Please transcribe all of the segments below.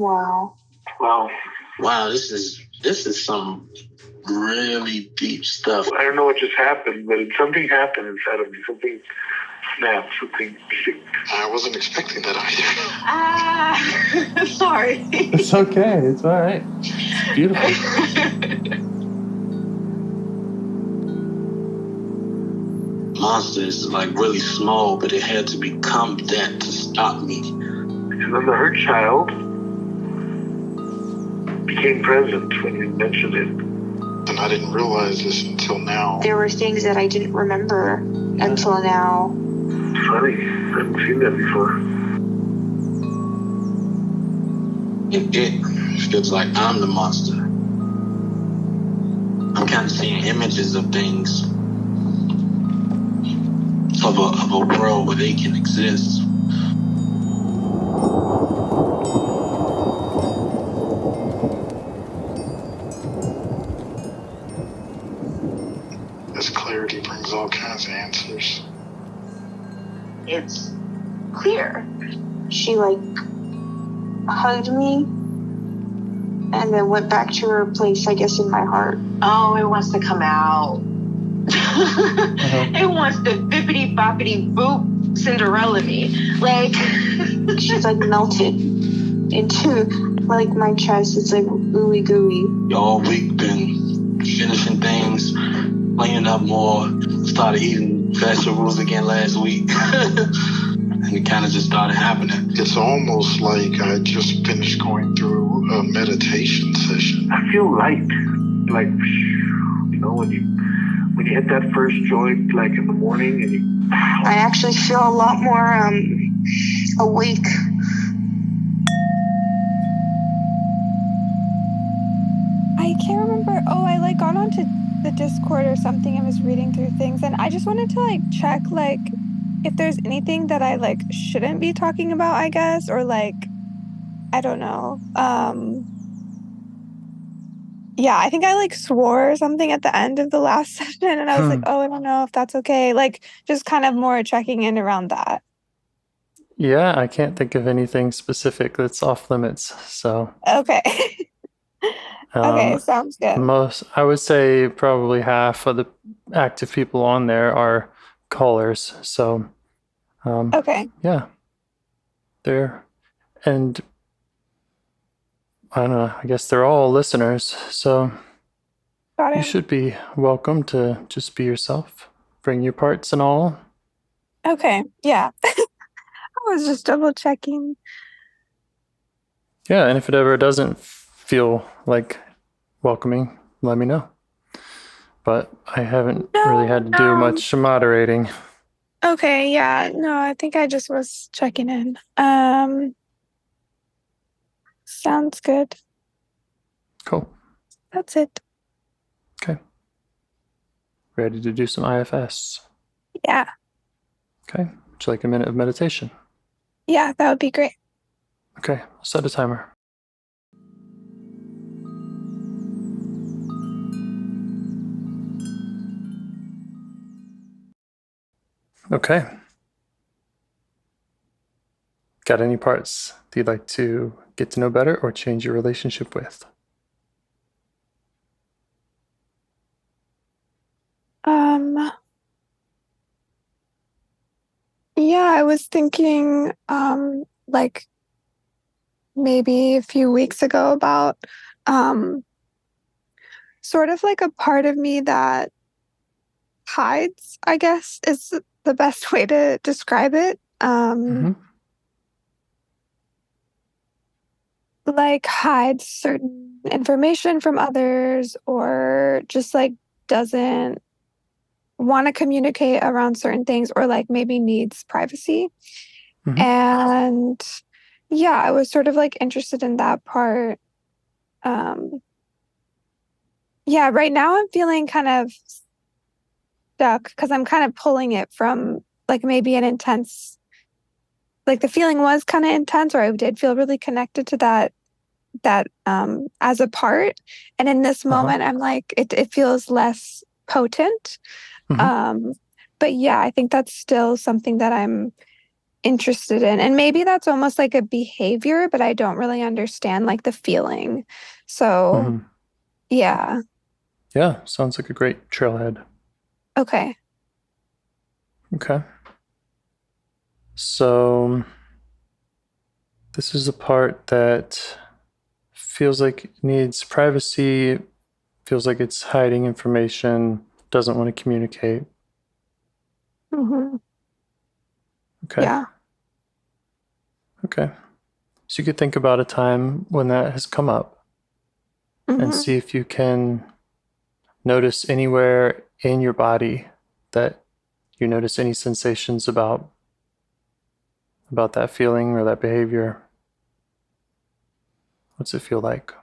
Wow. Wow, this is some really deep stuff. I don't know what just happened, but something happened inside of me. Something snapped, something sick. I wasn't expecting that either. Sorry. It's okay. It's all right. It's beautiful. Monster is like really small, but it had to become that to stop me. And then the hurt child became present when you mentioned it. And I didn't realize this until now. There were things that I didn't remember until now. Funny, I haven't seen that before. It feels like I'm the monster. I'm kind of seeing images of things. Of a world where they can exist. This clarity brings all kinds of answers. It's clear. She hugged me and then went back to her place, I guess, in my heart. Oh, it wants to come out. It wants to bippity boppity boop Cinderella me. She's melted into my chest. It's ooey gooey. All week been finishing things, cleaning up more, started eating vegetables again last week. And it kind of just started happening. It's almost like I just finished going through a meditation session. I feel light. When you hit that first joint, in the morning, and I actually feel a lot more awake. I can't remember. Oh, I got onto the Discord or something and was reading through things, and I just wanted to check if there's anything that I shouldn't be talking about, I guess, or I don't know. Yeah, I think I swore something at the end of the last session, and I was oh, I don't know if that's okay. Just kind of more checking in around that. Yeah, I can't think of anything specific that's off limits. So okay. Okay, sounds good. I would say probably half of the active people on there are callers. So okay. Yeah. And I don't know, I guess they're all listeners, so you should be welcome to just be yourself, bring your parts and all. Okay, yeah. I was just double checking. Yeah, and if it ever doesn't feel welcoming, let me know. But I haven't really had to do much moderating. Okay, yeah. No, I think I just was checking in. Sounds good. Cool. That's it. Okay. Ready to do some IFS? Yeah. Okay. Would you like a minute of meditation? Yeah, that would be great. Okay. I'll set a timer. Okay. Got any parts that you'd like to get to know better or change your relationship with? Yeah, I was thinking maybe a few weeks ago about sort of a part of me that hides, I guess, is the best way to describe it. Hides certain information from others, or just doesn't want to communicate around certain things, or maybe needs privacy. And yeah, I was sort of interested in that part. Yeah, right now I'm feeling kind of stuck because I'm kind of pulling it from maybe an intense, the feeling was kind of intense, or I did feel really connected to that as a part. And in this moment, I'm it feels less potent. But yeah, I think that's still something that I'm interested in. And maybe that's almost like a behavior, but I don't really understand like the feeling. So, yeah. Yeah, sounds like a great trailhead. Okay. Okay. So this is a part that feels like it needs privacy, feels like it's hiding information, doesn't want to communicate. Mm-hmm. Okay. Yeah. Okay. So you could think about a time when that has come up and Mm-hmm. see if you can notice anywhere in your body that you notice any sensations about that feeling or that behavior. What's it feel like?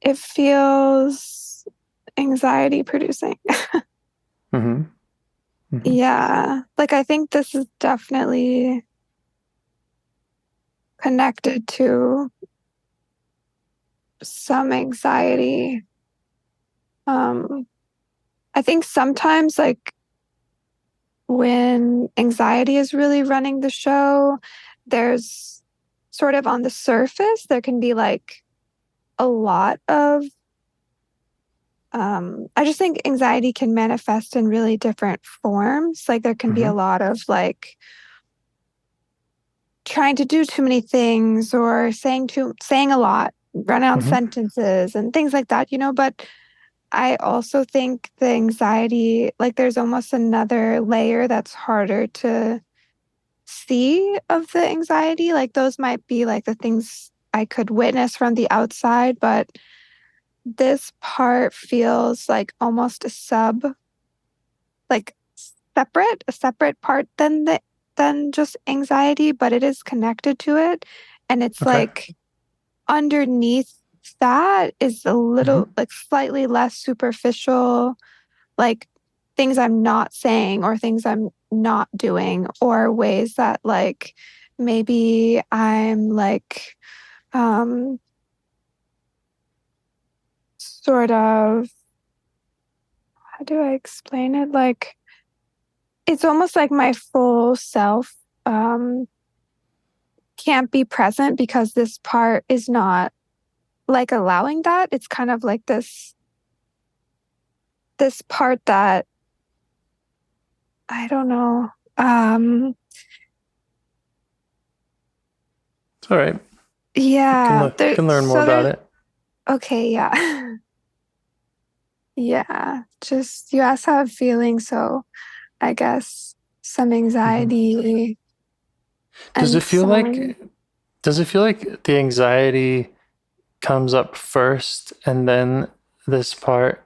It feels anxiety producing. Mm-hmm. Mm-hmm. Yeah. Like I think this is definitely connected to some anxiety. I think sometimes like when anxiety is really running the show, there's sort of on the surface, there can be like a lot of, I just think anxiety can manifest in really different forms. Like there can be a lot of like trying to do too many things or saying a lot, running on sentences and things like that, but I also think the anxiety, like there's almost another layer that's harder to see of the anxiety. Like those might be like the things I could witness from the outside, but this part feels like almost like a separate part than just anxiety, but it is connected to it. And it's Okay. like underneath that is a little like slightly less superficial, like things I'm not saying or things I'm not doing, or ways that like maybe I'm like sort of, how do I explain it? Like it's almost like my full self can't be present because this part is not like allowing that. It's kind of like this part that I don't know. It's all right. Yeah. You can learn more about it. Okay, yeah. Yeah. Just you asked how I'm feeling, so I guess some anxiety Does and it feel some like the anxiety comes up first and then this part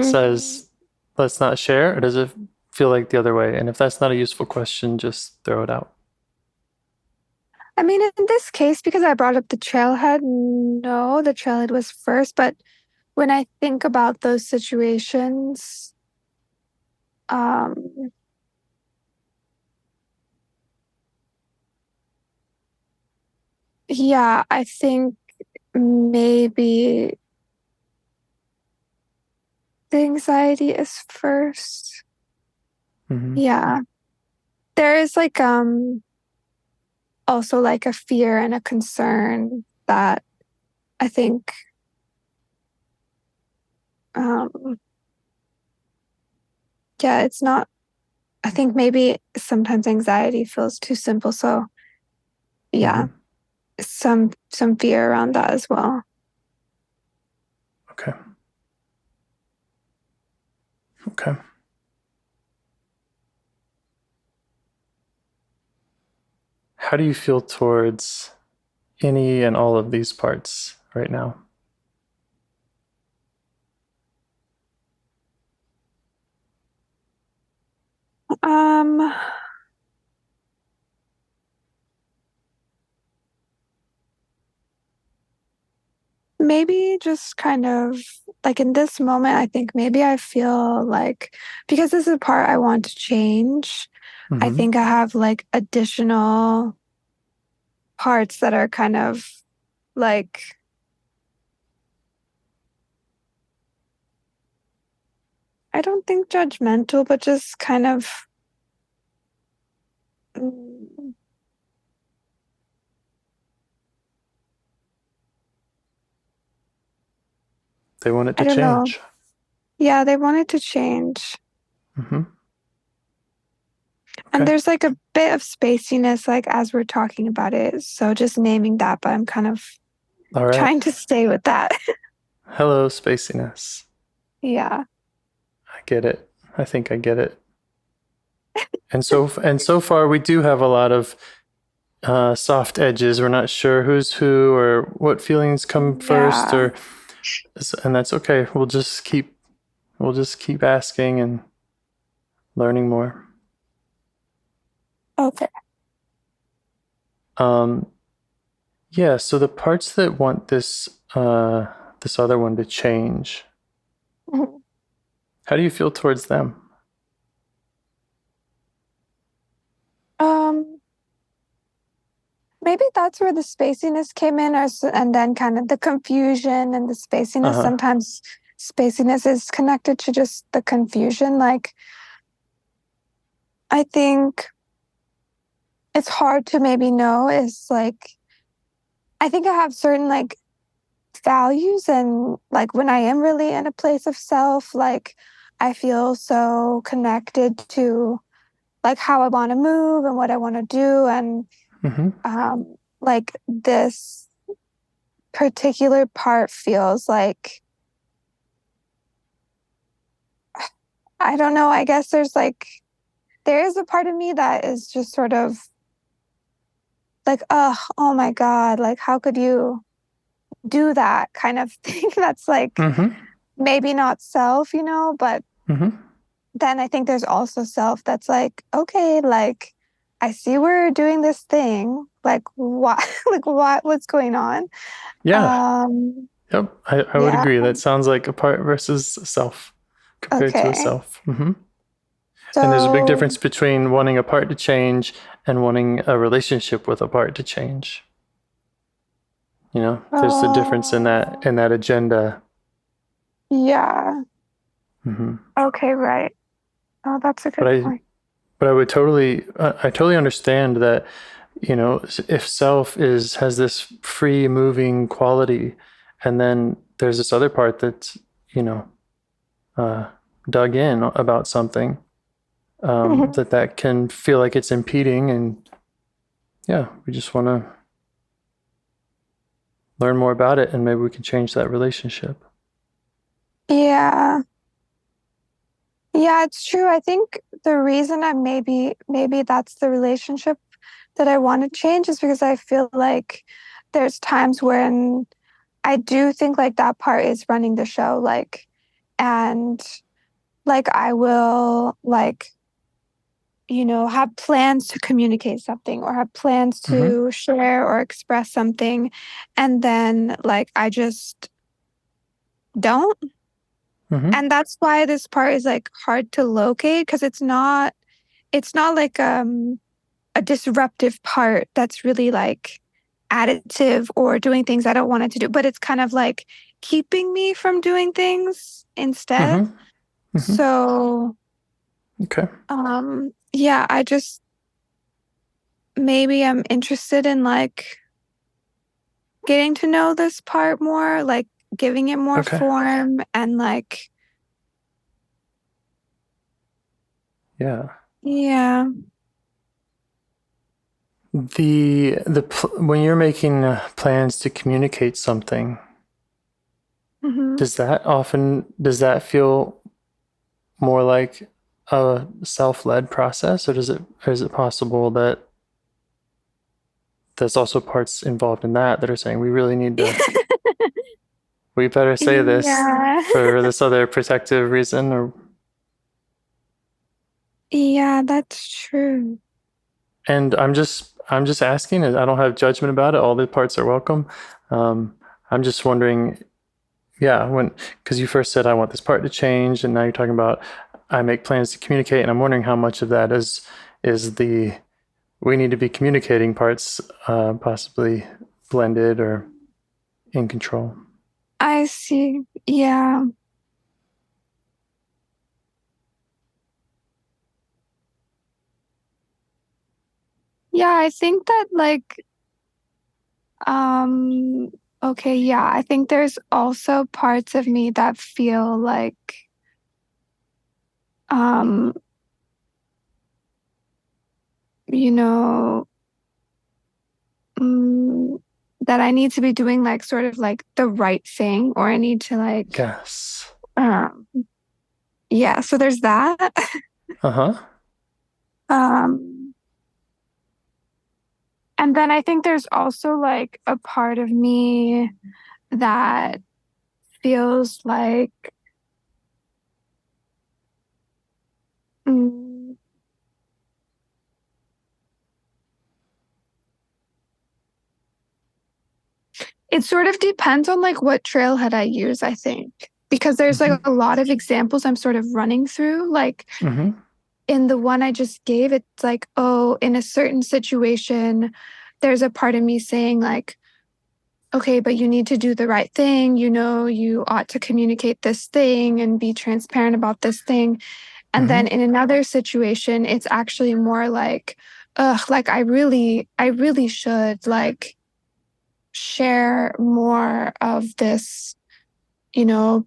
says let's not share, or does it feel like the other way? And if that's not a useful question, just throw it out. I mean, in this case, because I brought up the trailhead, no, the trailhead was first. But when I think about those situations, um, yeah, I think maybe the anxiety is first. Yeah. There is like also like a fear and a concern that I think um yeah, it's not, I think maybe sometimes anxiety feels too simple. So yeah, some fear around that as well. Okay. Okay. How do you feel towards any and all of these parts right now? Um Maybe just kind of like in this moment, I think maybe I feel like because this is a part I want to change, I think I have like additional parts that are kind of like, I don't think judgmental, but just kind of Mm, They want it I to don't know. change. Yeah, they wanted to change. Mm-hmm. And Okay. there's like a bit of spaciness, like as we're talking about it. So just naming that, but I'm kind of All right. trying to stay with that. Hello, spaciness. Yeah. I get it. I think I get it. And so far, we do have a lot of soft edges. We're not sure who's who or what feelings come first, Yeah. and that's okay. We'll just keep asking and learning more. Okay. Yeah. So the parts that want this other one to change, Mhm. how do you feel towards them? Um, Maybe that's where the spaciness came in, and then kind of the confusion and the spaciness. Uh-huh. Sometimes spaciness is connected to just the confusion. Like, I think it's hard to maybe know is like, I think I have certain like values, and like when I am really in a place of self, like I feel so connected to like how I want to move and what I want to do. And Mm-hmm. like this particular part feels like, I don't know, I guess there is a part of me that is just sort of like, oh my God, like how could you do that kind of thing? That's like Mm-hmm. maybe not self, but Mm-hmm. then I think there's also self that's like, okay, like I see we're doing this thing. Like what like what's going on? Yeah. Um Yep. I would yeah, agree. That sounds like a part versus a self compared to a okay. self. Mm-hmm. And there's a big So difference between wanting a part to change and wanting a relationship with a part to change. There's a difference in that uh, agenda. yeah. Mm-hmm. Okay, right. Oh, that's a But good point. I would I totally understand that, if self has this free moving quality, and then there's this other part that's, uh, dug in about something, Mhm. that can feel like it's impeding, and yeah, we just want to learn more about it, and maybe we can change that relationship. Yeah. Yeah, it's true. I think the reason I maybe that's the relationship that I want to change is because I feel like there's times when I do think like that part is running the show, like, and like I will like, have plans to communicate something or have plans Mm-hmm. to share or express something. And then like I just don't. Mm-hmm. And that's why this part is like hard to locate because it's not like a disruptive part that's really like additive or doing things I don't want it to do, but it's kind of like keeping me from doing things instead. Mm-hmm. Mm-hmm. So, Okay. yeah, I just maybe I'm interested in like getting to know this part more, like giving it more Okay. form and like, Yeah. yeah. When you're making plans to communicate something, Hmm. does that feel more like a self-led process, or is it possible that there's also parts involved in that are saying we better say this Yeah. for this other protective reason, or Yeah, that's true. and I'm just asking. I don't have judgment about it. All the parts are welcome. I'm just wondering, yeah, because you first said I want this part to change, and now you're talking about I make plans to communicate, and I'm wondering how much of that is the we need to be communicating parts, possibly blended or in control. I see. Yeah. Yeah, I think that like okay, yeah, I think there's also parts of me that feel like you know, that I need to be doing like sort of like the right thing, or I need to like Yes. yeah, so there's that. Uh-huh. And then I think there's also like a part of me that feels like it sort of depends on like what trailhead I use, I think, because there's like a lot of examples I'm sort of running through. Like in the one I just gave, it's like, oh, in a certain situation, there's a part of me saying like, okay, but you need to do the right thing. You know, you ought to communicate this thing and be transparent about this thing. And then in another situation, it's actually more like, ugh, like I really should like share more of this, you know,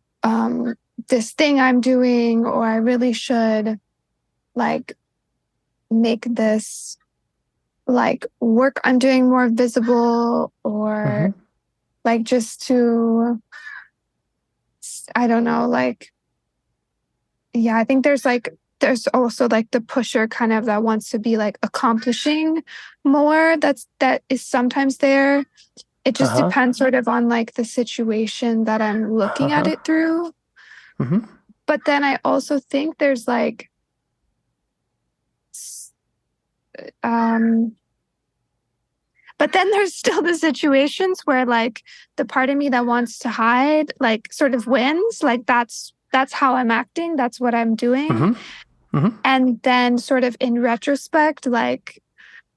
this thing I'm doing, or I really should like make this like work I'm doing more visible, or like just to, I don't know, like, yeah, I think there's also like the pusher kind of that wants to be like accomplishing more. That is sometimes there. It just depends sort of on like the situation that I'm looking at it through. But then I also think there's like, but then there's still the situations where like the part of me that wants to hide, like sort of wins. Like that's how I'm acting. That's what I'm doing. And then sort of in retrospect, like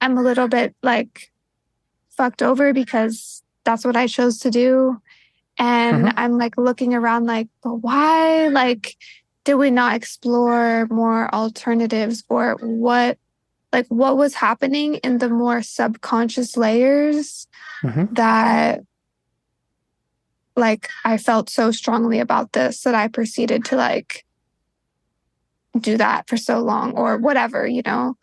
I'm a little bit like fucked over because that's what I chose to do. And I'm like looking around like, but why? Like, did we not explore more alternatives, or what was happening in the more subconscious layers that like I felt so strongly about this that I proceeded to like do that for so long, or whatever, you know?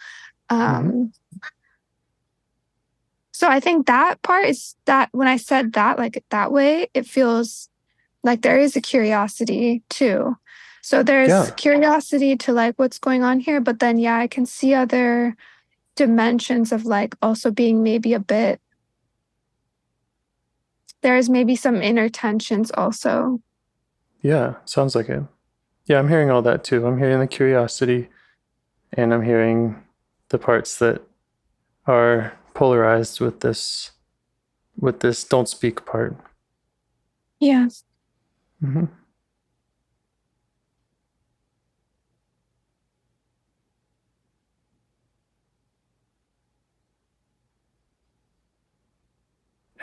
So I think that part is that when I said that, like that way, it feels like there is a curiosity too. So there's curiosity to like what's going on here, but then, yeah, I can see other dimensions of like also being maybe a bit, there's maybe some inner tensions also. Yeah, sounds like it. Yeah, I'm hearing all that too. I'm hearing the curiosity, and I'm hearing the parts that are polarized with this don't speak part. Yes.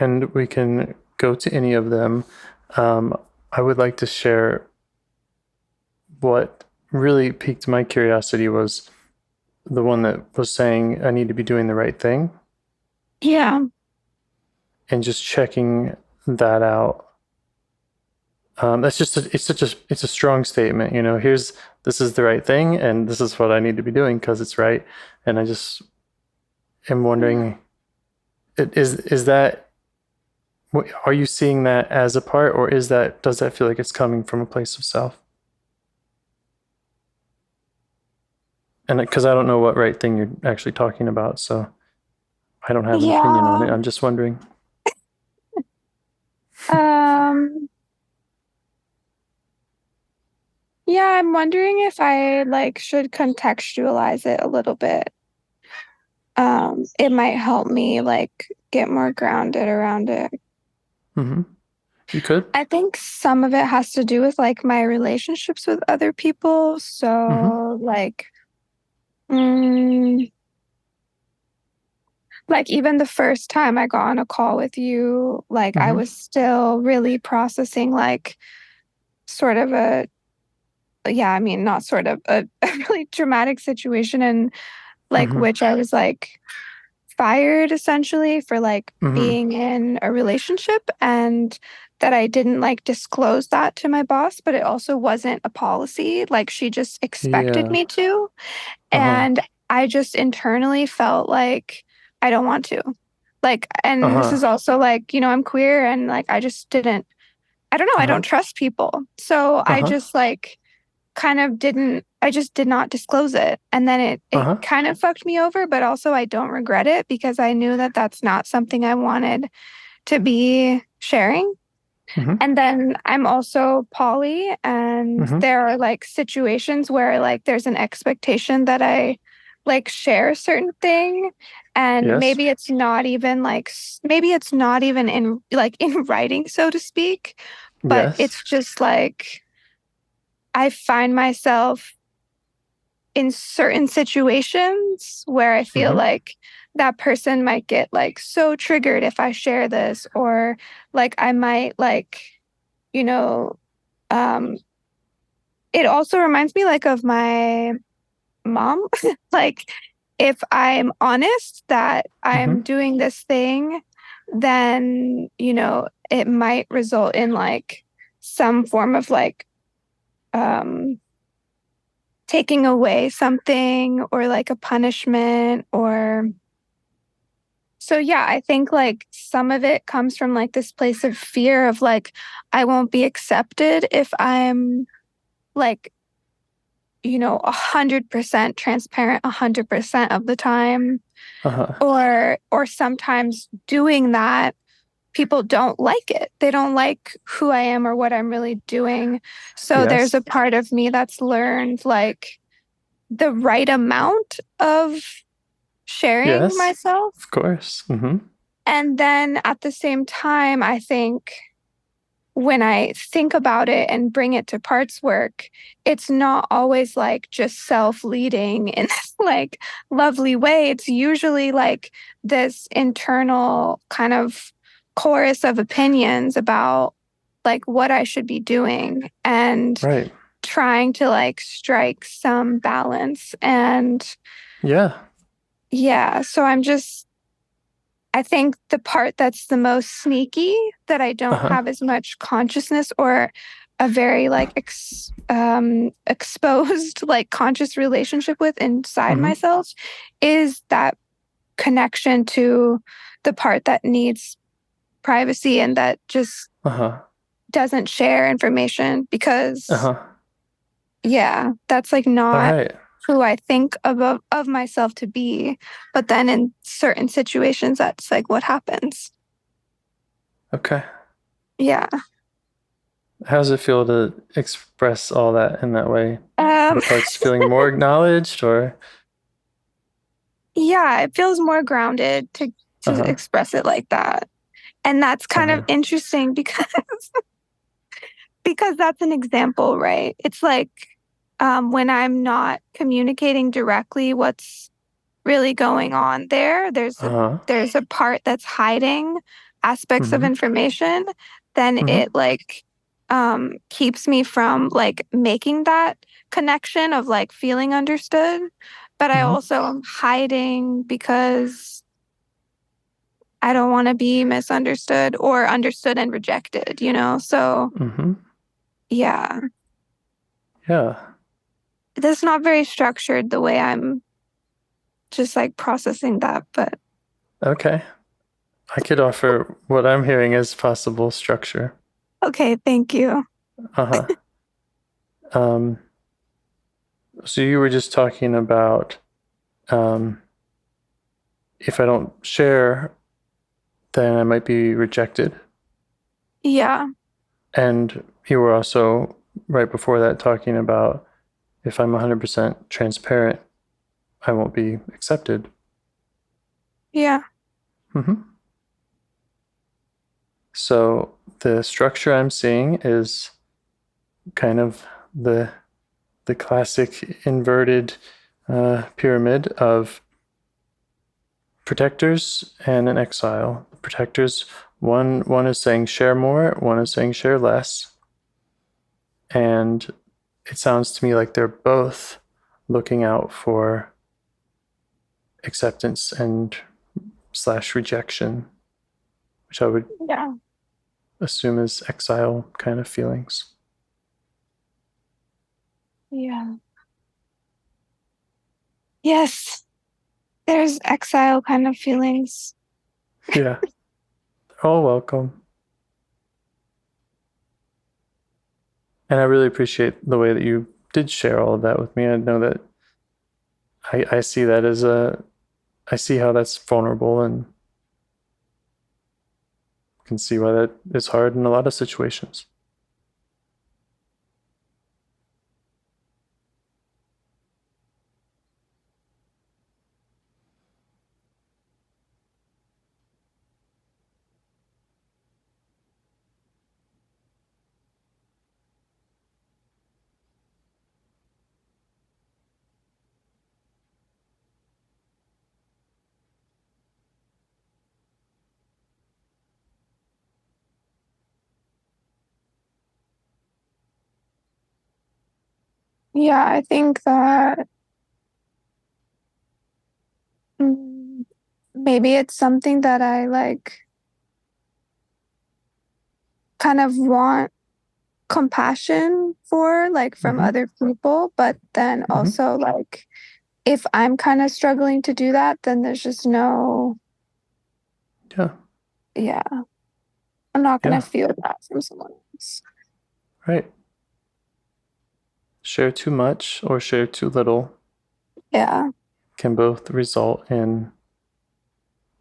And we can go to any of them. I would like to share what really piqued my curiosity was the one that was saying I need to be doing the right thing. Yeah. And just checking that out. That's just it's a strong statement, you know. This is the right thing, and this is what I need to be doing because it's right. And I just am wondering, is that, are you seeing that as a part, or does that feel like it's coming from a place of self? And because I don't know what right thing you're actually talking about, so I don't have an opinion on it. I'm just wondering. Yeah, I'm wondering if I like should contextualize it a little bit. It might help me like get more grounded around it. You could. I think some of it has to do with like my relationships with other people. So like even the first time I got on a call with you, like I was still really processing like sort of not sort of a really traumatic situation, and like which I was like fired essentially for like being in a relationship, and that I didn't like disclose that to my boss, but it also wasn't a policy. Like she just expected me to. And I just internally felt like I don't want to. Like, and this is also like, you know, I'm queer and like I just didn't, I don't know, I don't trust people. So I just like kind of didn't, I just did not disclose it. And then it kind of fucked me over, but also I don't regret it because I knew that that's not something I wanted to be sharing. And then I'm also poly, and there are like situations where like there's an expectation that I like share a certain thing, and maybe it's not even like maybe it's not even in like in writing, so to speak, but it's just like I find myself in certain situations where I feel like that person might get like so triggered if I share this, or like I might like, you know, it also reminds me like of my mom. Like if I'm honest that I'm doing this thing, then, you know, it might result in like some form of like taking away something or like a punishment or so yeah, I think like some of it comes from like this place of fear of like I won't be accepted if I'm like, you know, 100% transparent 100% of the time. Or sometimes doing that people don't like it. They don't like who I am or what I'm really doing. So there's a part of me that's learned like the right amount of sharing myself. Of course. And then at the same time, I think when I think about it and bring it to parts work, it's not always like just self-leading in this like lovely way. It's usually like this internal kind of chorus of opinions about like what I should be doing and trying to like strike some balance. And yeah, so I think the part that's the most sneaky that I don't have as much consciousness or a very like exposed like conscious relationship with inside myself is that connection to the part that needs privacy and that just doesn't share information because yeah, that's like not who I think of myself to be. But then in certain situations, that's like what happens. Okay. Yeah. How does it feel to express all that in that way? Are parts feeling more acknowledged or? Yeah, it feels more grounded to express it like that. And that's kind of interesting because because that's an example, right? It's like when I'm not communicating directly what's really going on there's a part that's hiding aspects of information, then it like keeps me from like making that connection of like feeling understood. But I also am hiding because I don't want to be misunderstood or understood and rejected, you know? So yeah. That's not very structured the way I'm just like processing that, but okay. I could offer what I'm hearing as possible structure. Okay, thank you. So you were just talking about if I don't share, then I might be rejected. Yeah. And you were also right before that talking about if I'm 100% transparent, I won't be accepted. Yeah. So the structure I'm seeing is kind of the classic inverted pyramid of protectors and an exile. Protectors, one is saying share more, one is saying share less. And it sounds to me like they're both looking out for acceptance and / rejection, which I would assume is exile kind of feelings. Yeah. Yes. There's exile kind of feelings. Yeah. They're all welcome. And I really appreciate the way that you did share all of that with me. I know that I see that as I see how that's vulnerable, and can see why that is hard in a lot of situations. Yeah, I think that maybe it's something that I like kind of want compassion for, like from other people, but then also like if I'm kind of struggling to do that, then there's just no, yeah, I'm not going to feel that from someone else. Right. Share too much or share too little. Yeah. Can both result in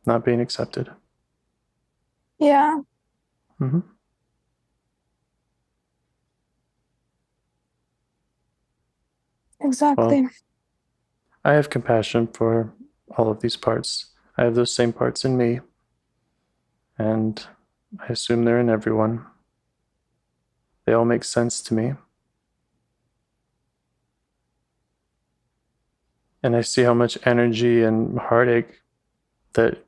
not being accepted. Yeah. Mm-hmm. Exactly. Well, I have compassion for all of these parts. I have those same parts in me, and I assume they're in everyone. They all make sense to me. And I see how much energy and heartache that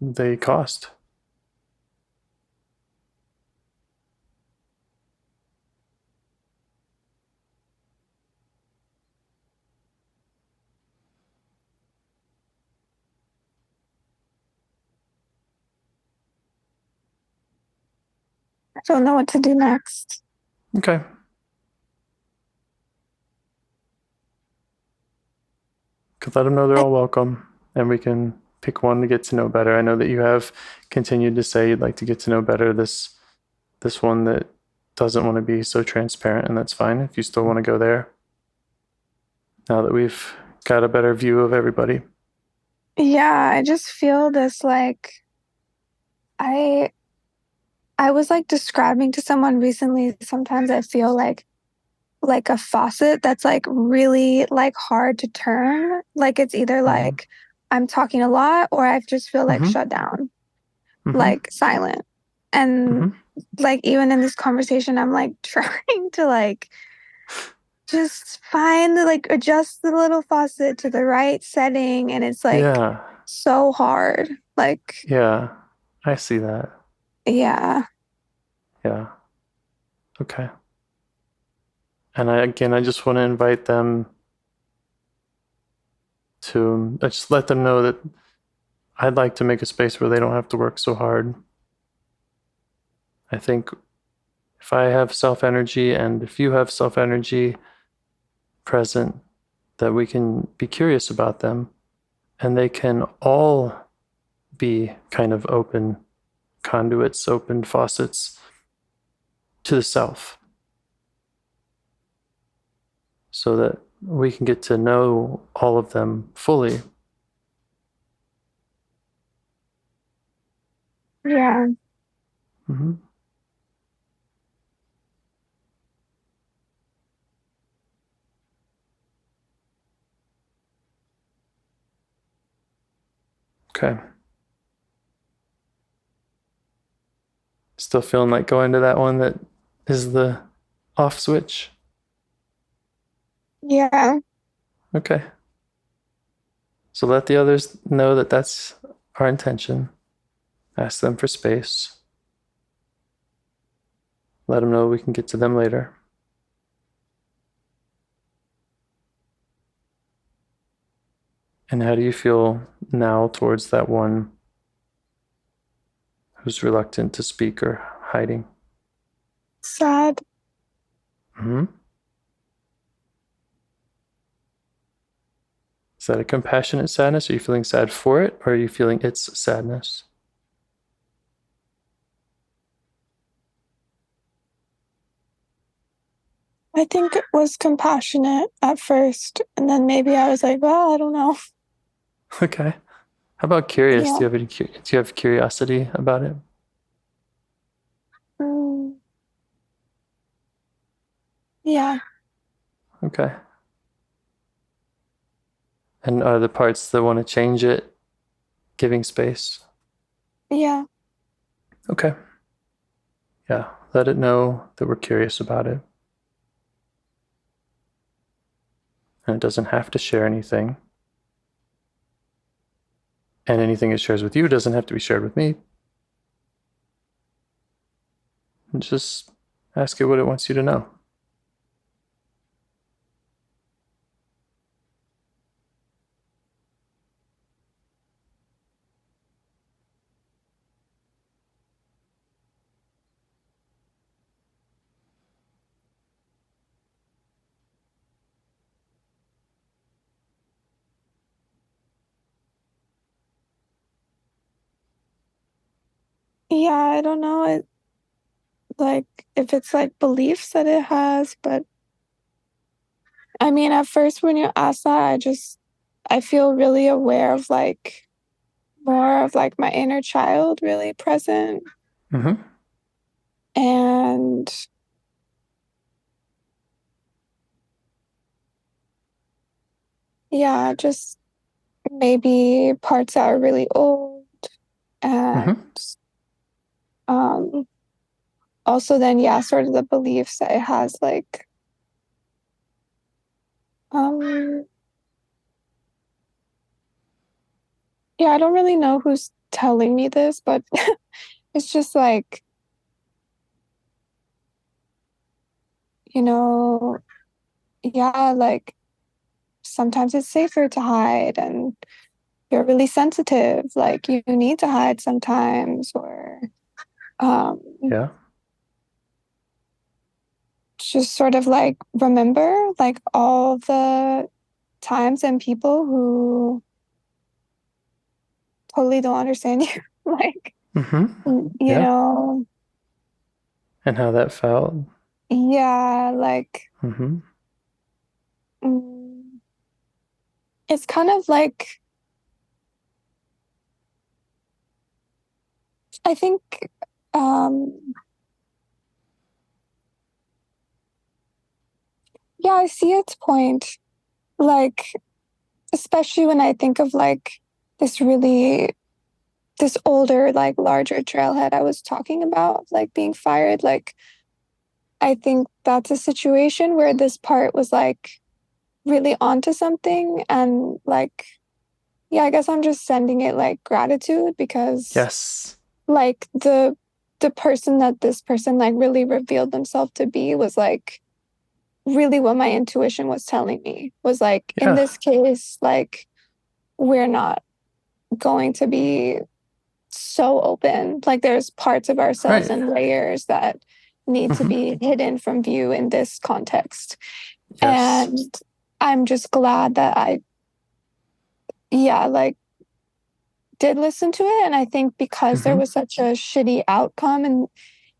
they cost. I don't know what to do next. Okay. Could let them know they're all welcome, and we can pick one to get to know better. I know that you have continued to say you'd like to get to know better this one that doesn't want to be so transparent, and that's fine if you still want to go there. Now that we've got a better view of everybody. Yeah, I just feel this like I was like describing to someone recently, sometimes I feel like a faucet that's like really like hard to turn. Like it's either like I'm talking a lot or I just feel like shut down, like silent. And like even in this conversation, I'm like trying to like just find the like adjust the little faucet to the right setting, and it's like so hard. Like yeah, I see that. Yeah. Yeah. Okay. And I just want to invite them to just let them know that I'd like to make a space where they don't have to work so hard. I think if I have self energy and if you have self energy present, that we can be curious about them, and they can all be kind of open conduits, open faucets to the self, so that we can get to know all of them fully. Yeah. Mm-hmm. Okay. Still feeling like going to that one that is the off switch? Yeah. Okay. So let the others know that that's our intention. Ask them for space. Let them know we can get to them later. And how do you feel now towards that one who's reluctant to speak or hiding? Sad. Mm-hmm. Is that a compassionate sadness? Are you feeling sad for it, or are you feeling its sadness? I think it was compassionate at first, and then maybe I was like, well, I don't know. Okay. How about curious? Yeah. Do you have curiosity about it? Yeah. Okay. And are the parts that want to change it giving space? Yeah. Okay. Yeah. Let it know that we're curious about it. And it doesn't have to share anything. And anything it shares with you doesn't have to be shared with me. And just ask it what it wants you to know. Yeah, I don't know if it's like beliefs that it has, but I mean, at first when you ask that, I feel really aware of like more of like my inner child really present. Mm-hmm. And yeah, just maybe parts that are really old and um also then yeah, sort of the beliefs that it has like um yeah, I don't really know who's telling me this, but it's just like, you know, yeah, like sometimes it's safer to hide and you're really sensitive, like you need to hide sometimes, or Yeah. just sort of like remember like all the times and people who totally don't understand you. Like, you Yeah. know, And how that felt. yeah, like, Mm-hmm. mm, it's kind of like, I think, um, yeah, I see its point. Like, especially when I think of like this really, this older, like larger trailhead I was talking about, like being fired. Like, I think that's a situation where this part was like really onto something and like, yeah, I guess I'm just sending it like gratitude because Yes. like the person that this person like really revealed themselves to be was like really what my intuition was telling me was like in Yeah. this case like we're not going to be so open, like there's parts of ourselves Right. and layers that need to be hidden from view in this context. Yes. And I'm just glad that yeah, like did listen to it. And I think because there was such a shitty outcome, and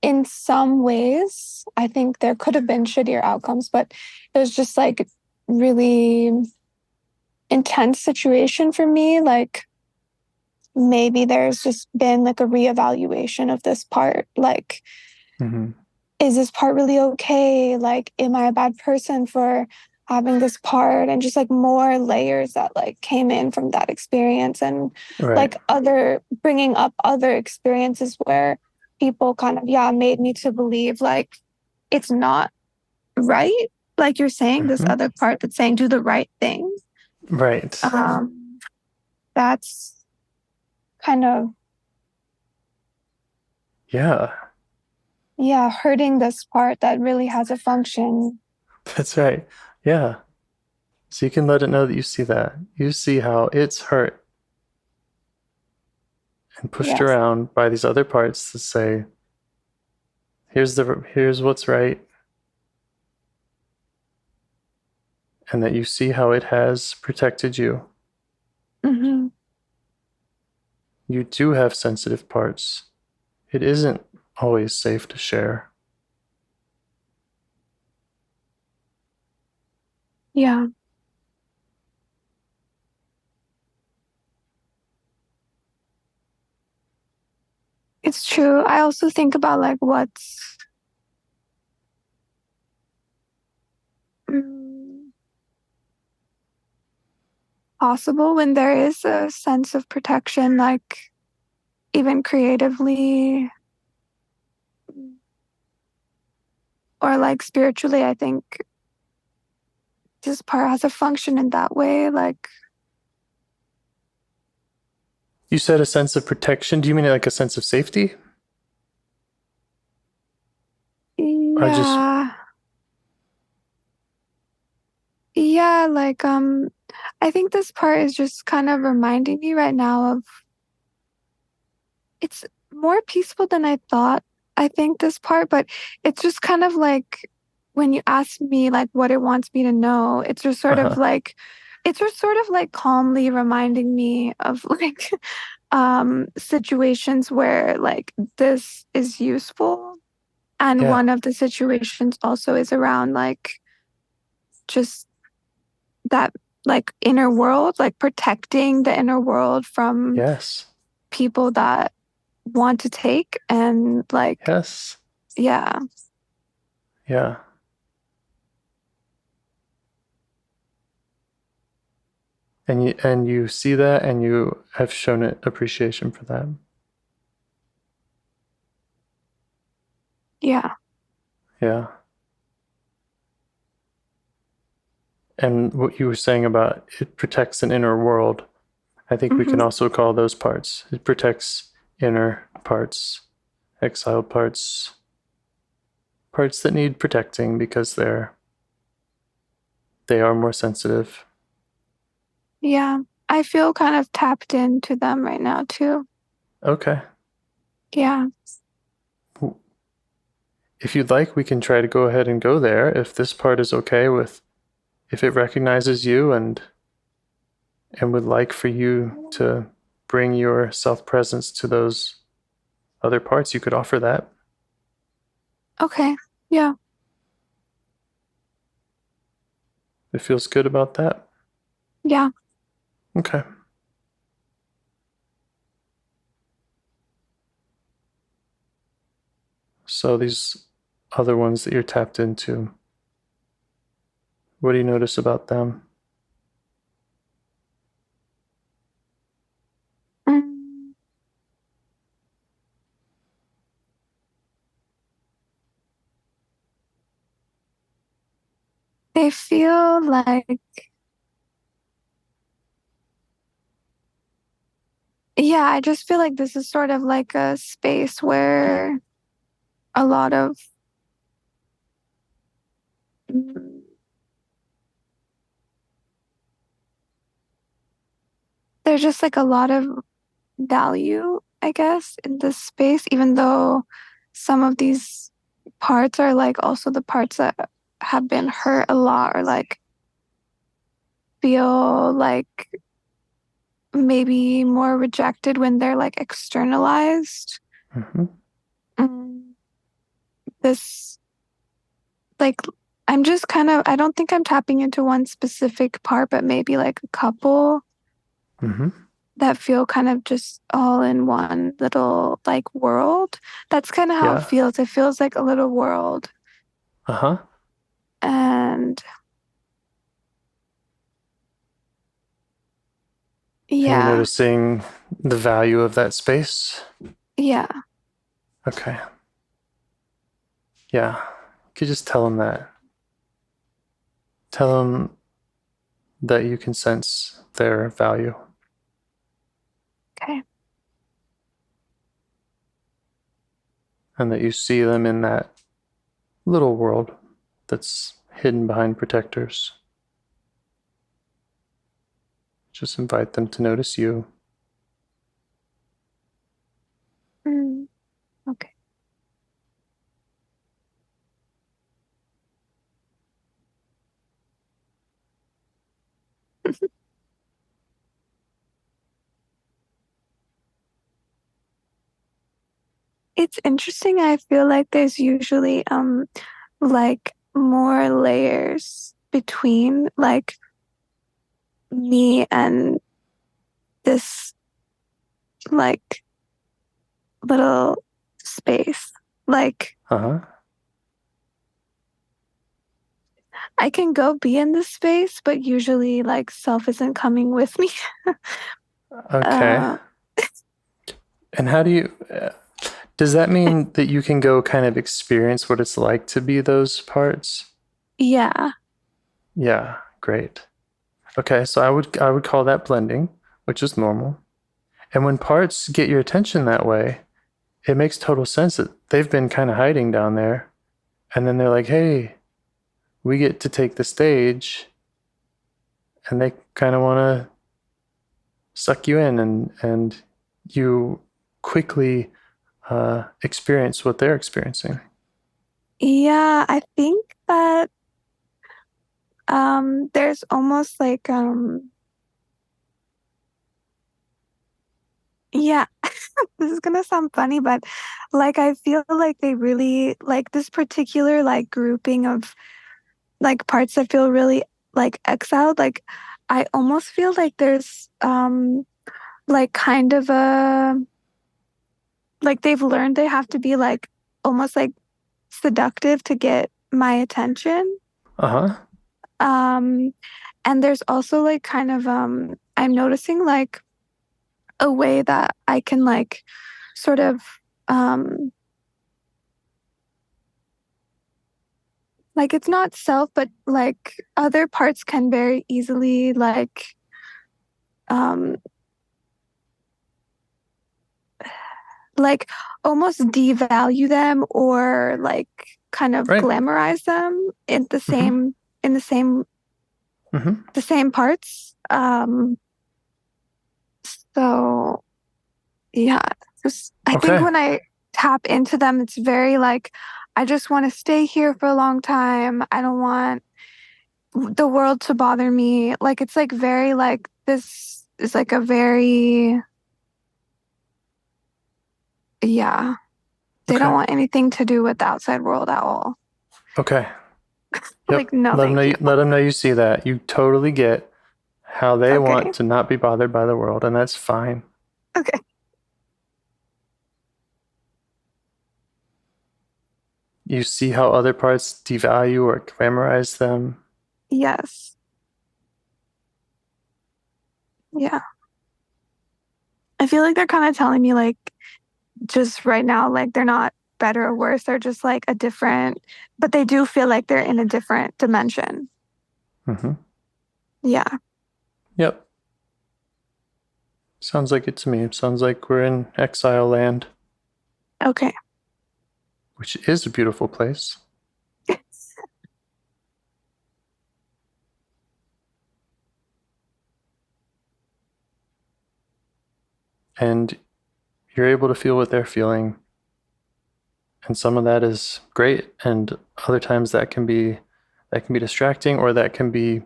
in some ways, I think there could have been shittier outcomes, but it was just like really intense situation for me. Like maybe there's just been like a reevaluation of this part. Like, is this part really okay? Like, am I a bad person for having this part? And just like more layers that like came in from that experience, and like other bringing up other experiences where people kind of, yeah, made me to believe like it's not right. Like you're saying, this other part that's saying do the right thing. Right. That's kind of, Yeah. yeah, hurting this part that really has a function. That's right. Yeah. So you can let it know that you see that. You see how it's hurt and pushed Yes. around by these other parts to say, here's what's right, and that you see how it has protected you. Mm-hmm. You do have sensitive parts. It isn't always safe to share. Yeah. It's true. I also think about like what's possible when there is a sense of protection, like even creatively or like spiritually. I think this part has a function in that way. Like, You said a sense of protection. Do you mean like a sense of safety? Or just, yeah. Yeah, like I think this part is just kind of reminding me right now of it's more peaceful than I thought. I think this part, but it's just kind of like when you ask me like what it wants me to know, it's just sort of like it's just sort of like calmly reminding me of like situations where like this is useful. And yeah, one of the situations also is around like just that like inner world, like protecting the inner world from yes, people that want to take and like yes, yeah. yeah. And you see that, and you have shown it appreciation for that. Yeah. Yeah. And what you were saying about it protects an inner world, I think we can Mm-hmm. also call those parts. It protects inner parts, exiled parts, parts that need protecting because they are more sensitive. Yeah. I feel kind of tapped into them right now too. Okay. Yeah. If you'd like, we can try to go ahead and go there if this part is okay with, if it recognizes you and would like for you to bring your self-presence to those other parts, you could offer that. Okay. Yeah. It feels good about that. Yeah. Okay. So these other ones that you're tapped into, what do you notice about them? Mm. They feel like yeah, I just feel like this is sort of like a space where a lot of mm, there's just like a lot of value, I guess, in this space, even though some of these parts are like also the parts that have been hurt a lot or like feel like maybe more rejected when they're like externalized. Mm-hmm. Mm, this like I'm just kind of I don't think I'm tapping into one specific part, but maybe like a couple Mm-hmm. that feel kind of just all in one little like world. That's kind of how it Yeah. feels. It feels like a little world. Uh-huh. And And you're yeah, noticing the value of that space? yeah, Okay. Yeah. You could just tell them that. Tell them that you can sense their value okay, and that you see them in that little world that's hidden behind protectors. Just invite them to notice you. It's interesting. I feel like there's usually like more layers between like me and this like little space. Like Uh-huh. I can go be in this space, but usually like self isn't coming with me. Okay. And how do you does that mean that you can go kind of experience what it's like to be those parts? Yeah. Yeah, great. Okay, so I would call that blending, which is normal. And when parts get your attention that way, it makes total sense that they've been kind of hiding down there. And then they're like, hey, we get to take the stage. And they kind of want to suck you in, and you quickly experience what they're experiencing. Yeah, I think that there's almost like yeah, this is gonna sound funny, but like I feel like they really like this particular like grouping of like parts that feel really like exiled. Like I almost feel like there's like kind of a like they've learned they have to be like almost like seductive to get my attention. Uh-huh. Um and there's also like kind of I'm noticing like a way that I can like sort of um like it's not self but like other parts can very easily um like almost devalue them or like kind of Right. glamorize them in the Mm-hmm. same in the same Mm-hmm. the same parts. So yeah, just I think Okay. when I tap into them, it's very like I just want to stay here for a long time. I don't want the world to bother me. Like it's like very like this is like a very yeah. They don't Okay. want anything to do with the outside world at all. Okay. Like Yep. no, Let them know. thank you. Let them know you see that. You totally get how they Okay. want to not be bothered by the world, and that's fine. Okay. You see how other parts devalue or glamorize them. Yes. Yeah. I feel like they're kind of telling me like just right now, like they're not better or worse. They're just like a different, but they do feel like they're in a different dimension. Mm-hmm. Yeah. Yep. Sounds like it to me. It sounds like we're in exile land, Okay. which is a beautiful place. And you're able to feel what they're feeling. And some of that is great, and other times that can be distracting, or that can be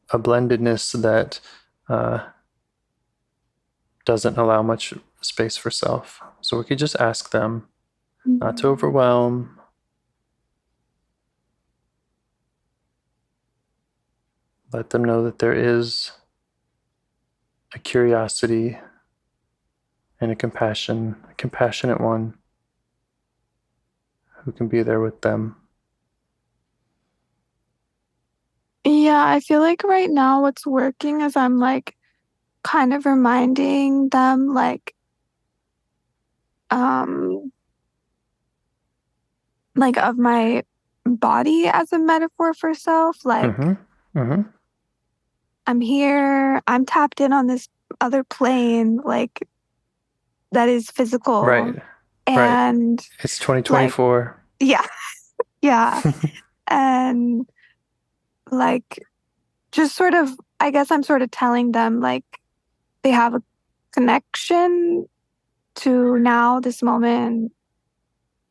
a blendedness that doesn't allow much space for self. So we could just ask them not to overwhelm. Let them know that there is a curiosity and a compassionate one who can be there with them. Yeah, I feel like right now what's working is I'm kind of reminding them um of my body as a metaphor for self. Mm-hmm. Mm-hmm. I'm here, I'm tapped in on this other plane, that is physical. Right. Right. And It's 2024. yeah, yeah. And like just sort of I guess I'm sort of telling them they have a connection to now, this moment.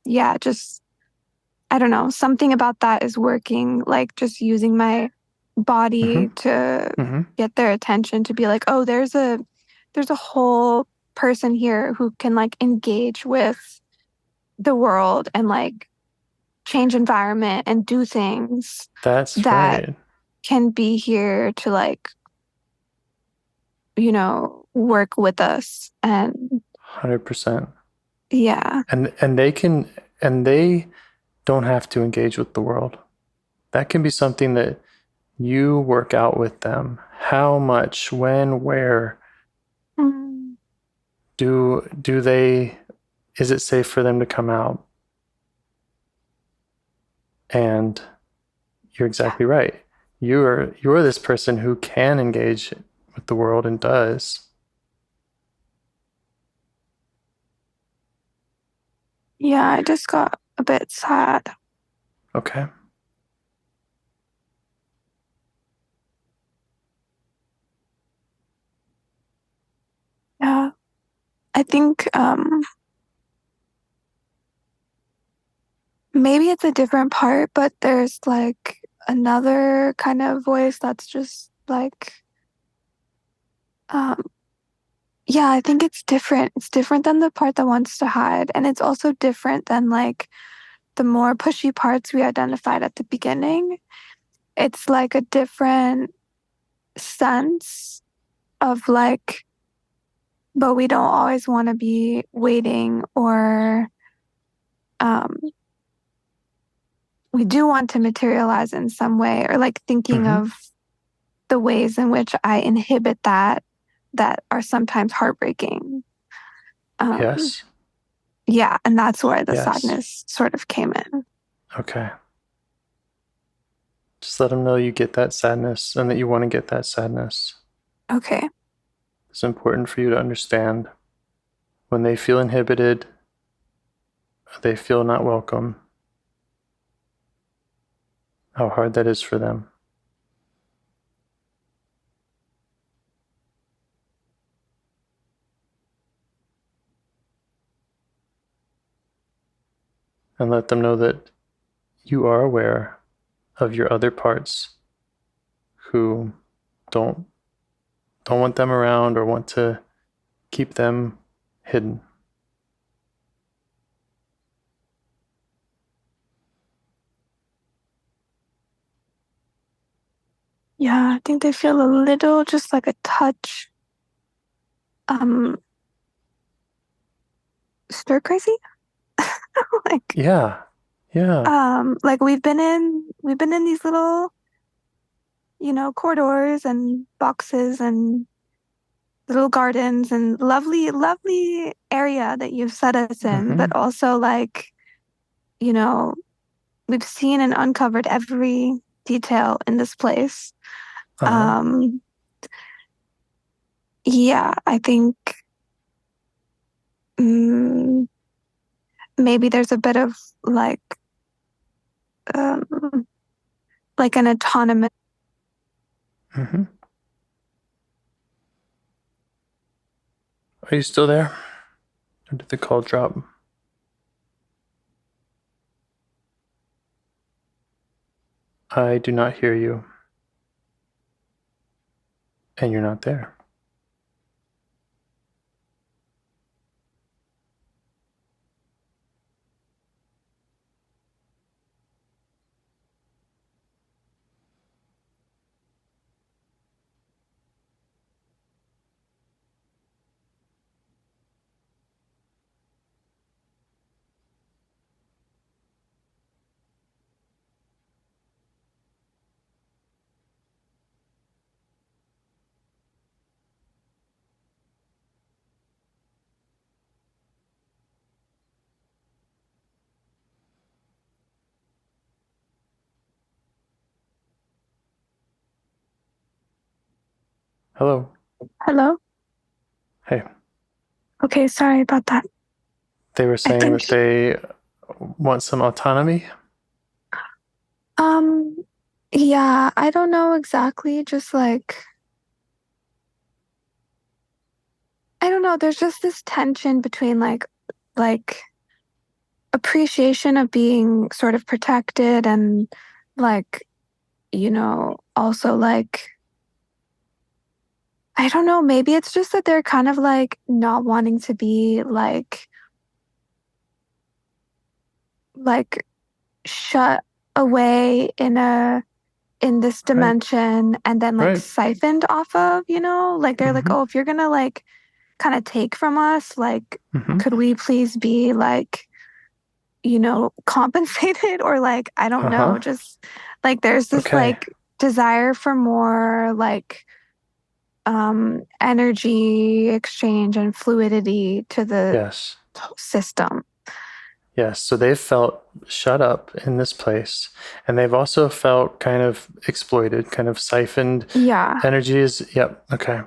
Yeah, just I don't know, something about that is working, like just using my body Mm-hmm. to Mm-hmm. get their attention to be like, oh, there's a whole person here who can engage with the world and like change environment and do things That's that right. can be here to like, you know, work with us. And 100%. yeah. And they don't have to engage with the world. That can be something that you work out with them. How much, when, where Mm. do they, is it safe for them to come out? And you're exactly right. You're this person who can engage with the world and does. Yeah, I just got a bit sad. Okay. Yeah. I think maybe it's a different part, but there's like another kind of voice that's just like um yeah, I think it's different. It's different than the part that wants to hide, and it's also different than like the more pushy parts we identified at the beginning. It's like a different sense of like, but we don't always want to be waiting, or um we do want to materialize in some way, or like thinking of the ways in which I inhibit that are sometimes heartbreaking. Yes. Yeah, and that's where the Yes. sadness sort of came in. Okay. Just let them know you get that sadness and that you want to get that sadness. Okay. It's important for you to understand when they feel inhibited, they feel not welcome, how hard that is for them. And let them know that you are aware of your other parts who don't want them around or want to keep them hidden. Yeah, I think they feel a little, just like a touch, um, stir crazy. Like, Yeah. like we've been in these little, you know, corridors and boxes and little gardens and lovely, lovely area that you've set us in, but also like, you know, we've seen and uncovered every detail in this place. Yeah, I think mm, maybe there's a bit of like um, like an autonomous. Are you still there? Or did the call drop? I do not hear you. And you're not there. Hello. Hello? Hey. Okay, sorry about that. They were saying that they want some autonomy. Um, yeah, I don't know exactly, just like I don't know, there's just this tension between like appreciation of being sort of protected and like, you know, also like I don't know, maybe it's just that they're kind of like not wanting to be like like shut away in this dimension and then like siphoned off of, like they're like, oh, if you're gonna like kind of take from us, like could we please be like, compensated, or like I don't know, just like there's this like desire for more like energy exchange and fluidity to the system. Yes, so they've felt shut up in this place, and they've also felt kind of exploited, kind of siphoned. Yeah. Energies. Yep. Okay.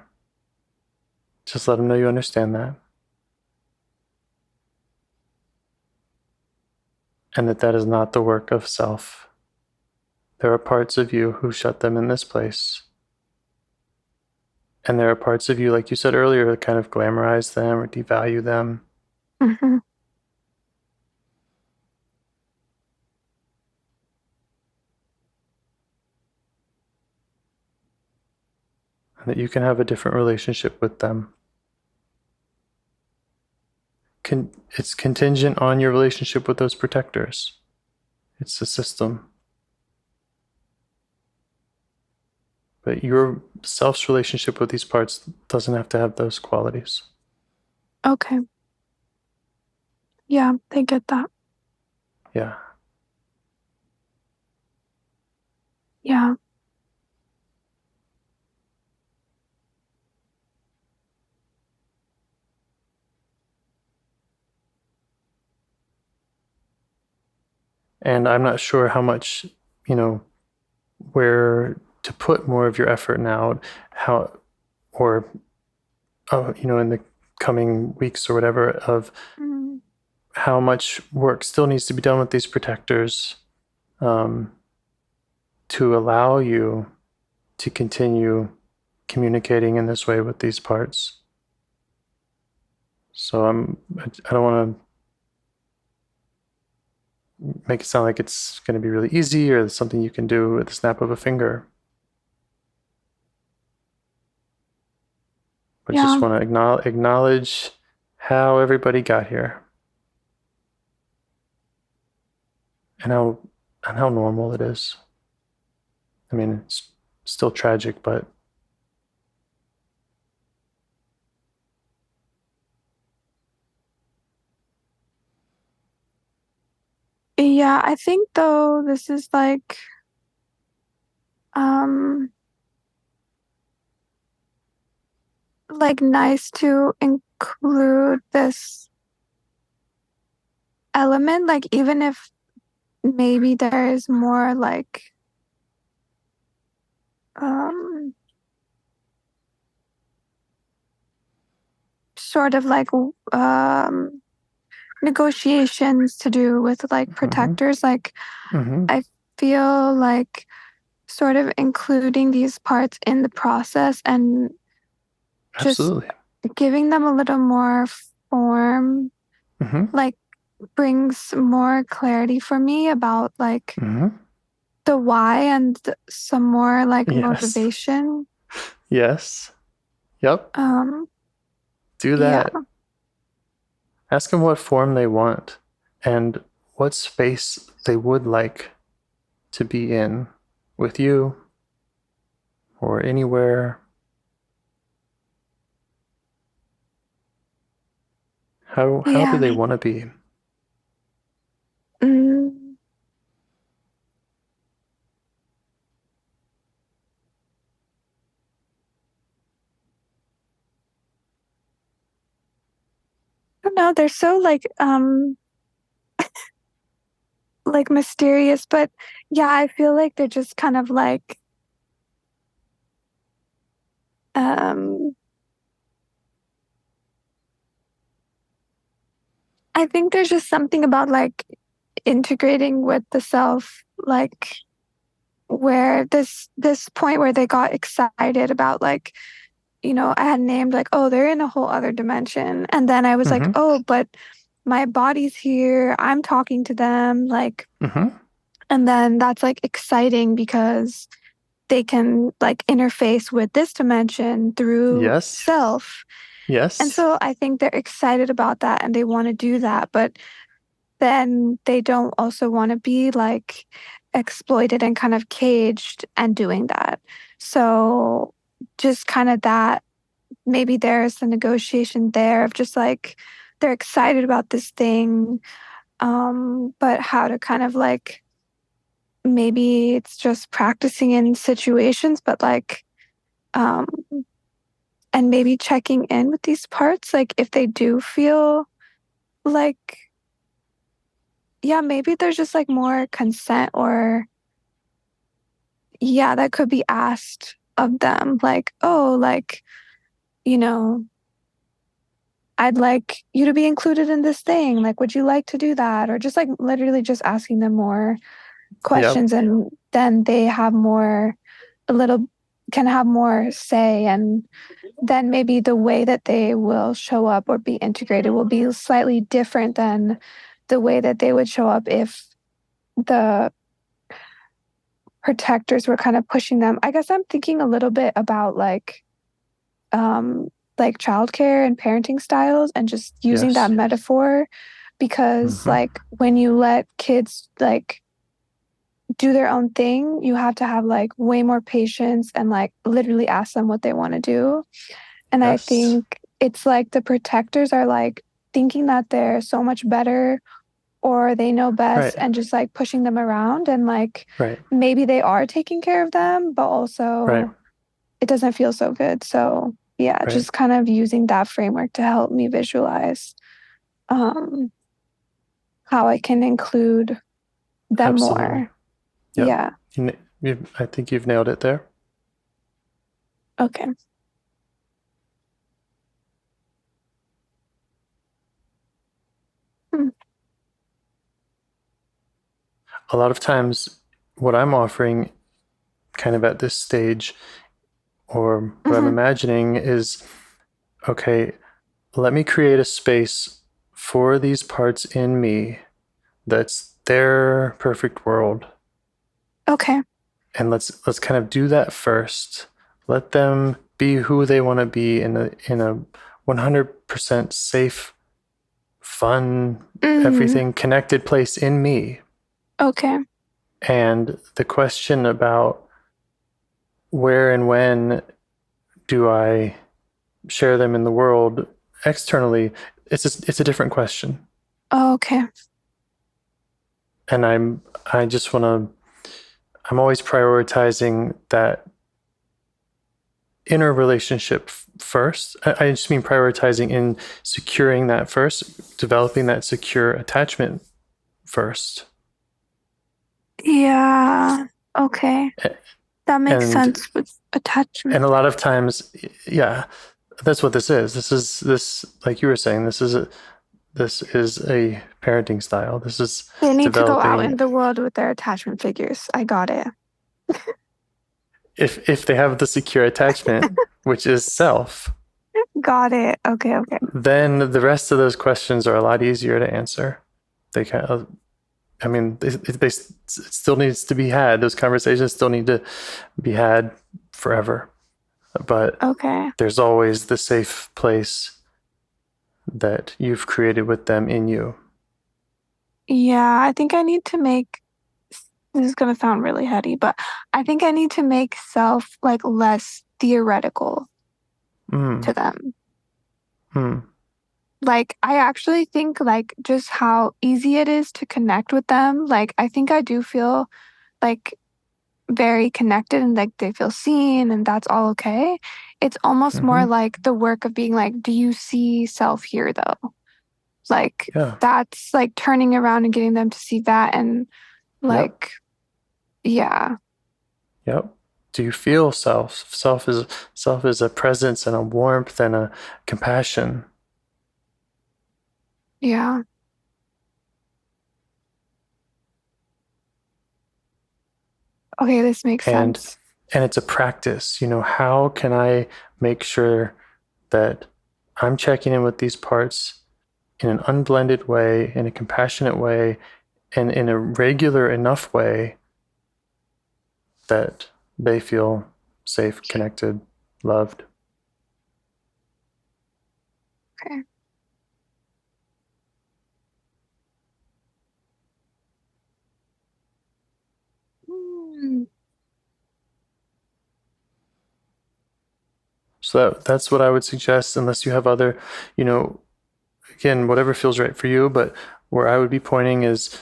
Just let them know you understand that. And that is not the work of self. There are parts of you who shut them in this place. And there are parts of you, like you said earlier, that kind of glamorize them or devalue them. Mm-hmm. And that you can have a different relationship with them. It's contingent on your relationship with those protectors. It's a system. But your self's relationship with these parts doesn't have to have those qualities. Okay. Yeah, they get that. Yeah. Yeah. And I'm not sure how much, where to put more of your effort now, in the coming weeks or whatever, of how much work still needs to be done with these protectors to allow you to continue communicating in this way with these parts. So I don't want to make it sound like it's going to be really easy or something you can do with the snap of a finger. But just want to acknowledge how everybody got here. And how normal it is. I mean, it's still tragic, but yeah, I think though this is like nice to include this element, like even if maybe there is more like sort of like negotiations to do with like protectors. Like I feel like sort of including these parts in the process and just giving them a little more form like brings more clarity for me about like the why and some more like motivation. Yes. Yep. Do that. Yeah. Ask them what form they want and what space they would like to be in with you or anywhere. How do they want to be? I don't know, they're so like like mysterious, but yeah, I feel like they're just kind of like I think there's just something about like integrating with the self, like where this point where they got excited about like, I had named like, oh, they're in a whole other dimension. And then I was like, oh, but my body's here. I'm talking to them. Like, and then that's like exciting because they can like interface with this dimension through self. Yes. And so I think they're excited about that and they want to do that. But then they don't also want to be like exploited and kind of caged and doing that. So just kind of that, maybe there's the negotiation there of just like they're excited about this thing, but how to kind of like maybe it's just practicing in situations, but like um and maybe checking in with these parts, like if they do feel like, yeah, maybe there's just like more consent or, yeah, that could be asked of them. Like, oh, like, you know, I'd like you to be included in this thing. Like, would you like to do that? Or just like literally just asking them more questions, and then they have more, a little, can have more say. And then maybe the way that they will show up or be integrated will be slightly different than the way that they would show up if the protectors were kind of pushing them. I guess I'm thinking a little bit about like childcare and parenting styles and just using that metaphor, because like when you let kids like do their own thing, you have to have like way more patience and like literally ask them what they want to do. And I think it's like the protectors are like thinking that they're so much better or they know best and just like pushing them around, and like maybe they are taking care of them, but also it doesn't feel so good. So yeah, just kind of using that framework to help me visualize how I can include them more. Yep. Yeah. I think you've nailed it there. Okay. A lot of times what I'm offering kind of at this stage, or what I'm imagining is, okay, let me create a space for these parts in me that's their perfect world. Okay. And let's kind of do that first. Let them be who they want to be in a 100% safe, fun, everything connected place in me. Okay. And the question about where and when do I share them in the world externally, it's a different question. Oh, okay. And I'm always prioritizing that inner relationship first. I just mean prioritizing in securing that first, developing that secure attachment first. Yeah. Okay. That makes sense with attachment. And a lot of times, yeah, that's what this is. This, like you were saying, this is a parenting style. This is they need to go out in the world with their attachment figures. I got it. If they have the secure attachment, which is self. Got it. Okay. Then the rest of those questions are a lot easier to answer. They kind of, I mean, it still needs to be had. Those conversations still need to be had forever. But there's always the safe place that you've created with them in you. Yeah, I think I need to make, this is going to sound really heady, but I think I need to make self like less theoretical to them. Like, I actually think like just how easy it is to connect with them. Like, I think I do feel like very connected and like they feel seen and that's all okay. It's almost more like the work of being like, do you see self here though? Like that's like turning around and getting them to see that and like, yeah. Yep. Do you feel self? Self is a presence and a warmth and a compassion. Yeah. Okay, this makes sense. And it's a practice. You know, how can I make sure that I'm checking in with these parts in an unblended way, in a compassionate way, and in a regular enough way that they feel safe, connected, loved. Okay. So that's what I would suggest, unless you have other, again, whatever feels right for you. But where I would be pointing is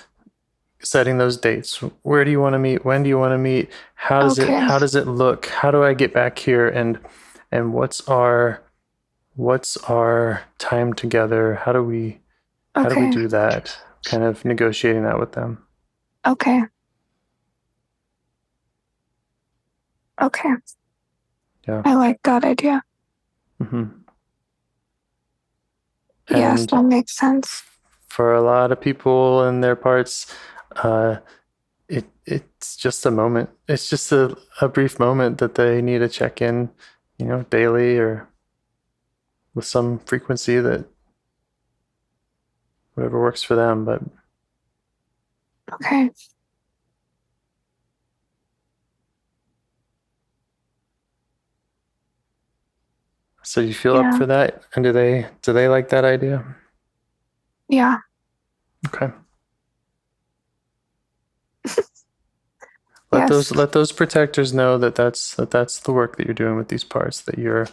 setting those dates. Where do you want to meet? When do you want to meet? How does it look? How do I get back here? And what's our time together? How do we do that? Kind of negotiating that with them. Okay. Yeah. I like that idea. Mm-hmm. Yes, that makes sense. For a lot of people and their parts, it's just a moment. It's just a brief moment that they need to check in, daily or with some frequency, that whatever works for them. But okay. So you feel up for that? And do they like that idea? Yeah. Okay. Let those protectors know that that's the work that you're doing with these parts, that you're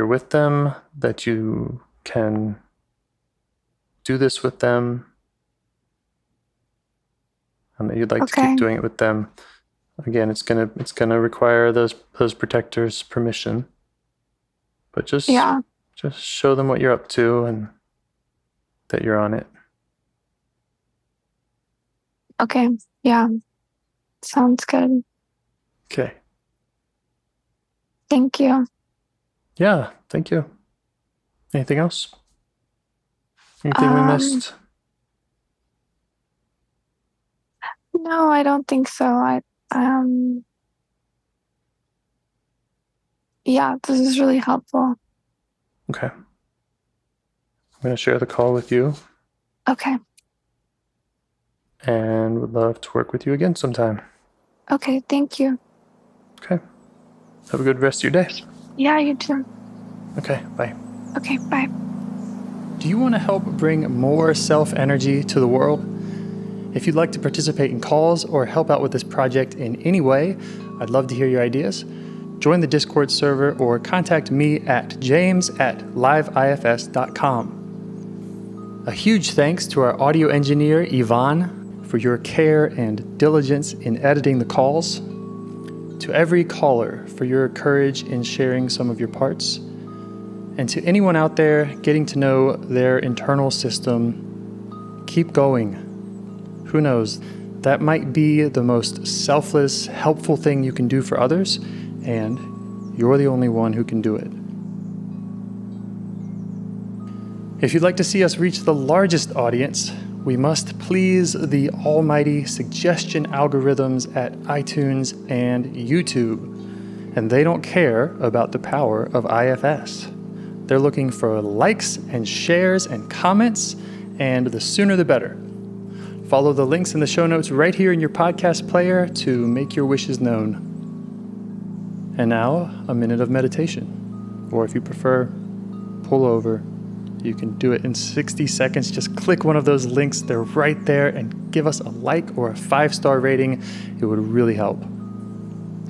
with them, that you can do this with them, and that you'd like to keep doing it with them. Again, it's gonna require those protectors' permission. But just show them what you're up to and that you're on it. Okay. Yeah. Sounds good. Okay. Thank you. Yeah, thank you. Anything else? Anything we missed? No, I don't think so. Yeah, this is really helpful. Okay. I'm going to share the call with you. Okay. And would love to work with you again sometime. Okay, thank you. Okay. Have a good rest of your day. Yeah, you too. Okay, bye. Okay, bye. Do you want to help bring more self-energy to the world? If you'd like to participate in calls or help out with this project in any way, I'd love to hear your ideas. Join the Discord server or contact me at james@liveifs.com. A huge thanks to our audio engineer, Yvonne, for your care and diligence in editing the calls. To every caller for your courage in sharing some of your parts. And to anyone out there getting to know their internal system, keep going. Who knows? That might be the most selfless, helpful thing you can do for others, and you're the only one who can do it. If you'd like to see us reach the largest audience, we must please the almighty suggestion algorithms at iTunes and YouTube. And they don't care about the power of IFS. They're looking for likes and shares and comments, and the sooner the better. Follow the links in the show notes right here in your podcast player to make your wishes known. And now, a minute of meditation. Or if you prefer, pull over. You can do it in 60 seconds. Just click one of those links. They're right there, and give us a like or a 5-star rating. It would really help.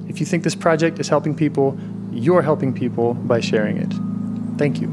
If you think this project is helping people, you're helping people by sharing it. Thank you.